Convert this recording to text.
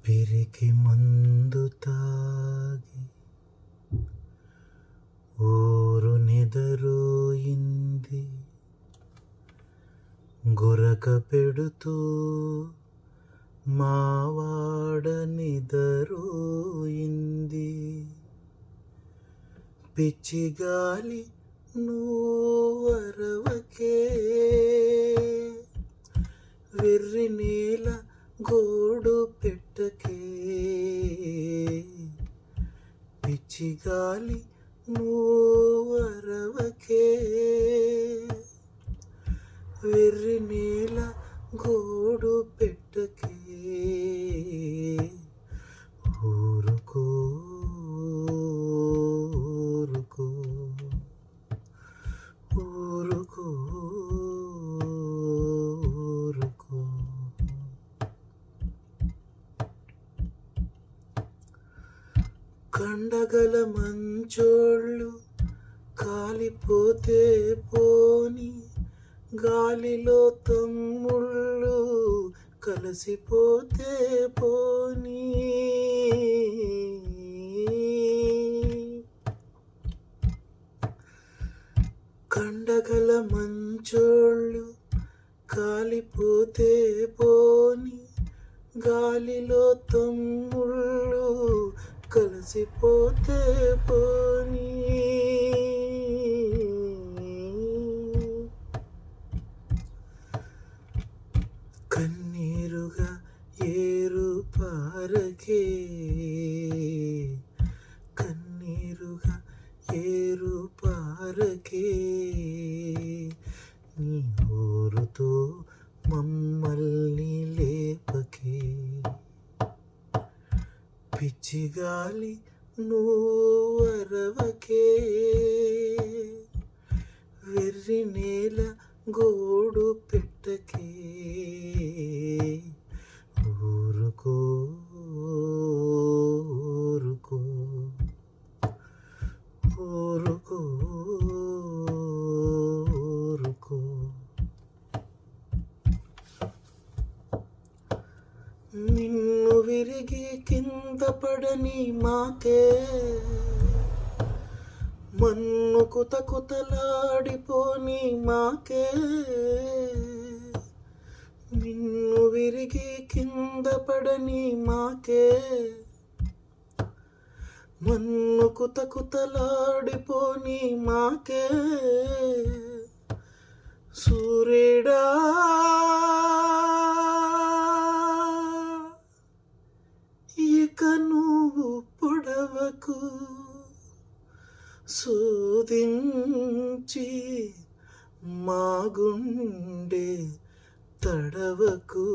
పిరికి మందు తాగి ఊరు నిదరోయింది, గురక పెడుతూ మావాడ నిదరోయింది. పిచ్చిగాలి నువ్వరవకే, వెర్రి నేల గోడు పెట్టకే. పిచ్చిగాలి నువ్వరవకే, వెర్రి నేల గోడు పెట్టకే. ఊరుకో ఊరుకో ఊరుకో ఊరుకో. కండగల మంచోళ్ళు కాలిపోతే పోని, గాలిలో తమ్ముళ్ళు కలిసిపోతే పోనీ. కండగల మంచోళ్ళు కాలిపోతే పోని, గాలిలో తమ్ముళ్ళు కలిసిపోతే పోనీ. కన్నీరుగా ఏరు పారకే, కన్నీరుగా ఏరు పారకే. నీ ఊరుతో మమ్మల్ని లేపకే. పిచ్చిగాలి నువ్వరవకే, వెర్రి నేల గోడు పెట్టకే. ఊరుకో ఊరుకో ఊరుకో ఊరుకో. నిన్ను విరిగి కింద పడని మాకే, మన్ను కుత కుతలాడిపోని మాకే. నిన్ను విరిగి కింద పడని మాకే, మన్ను కుత కుతలాడిపోని మాకే. సూర్యుడా ఇక నువ్వు పొడవకు, శోధించి మా గుండె తడవకు.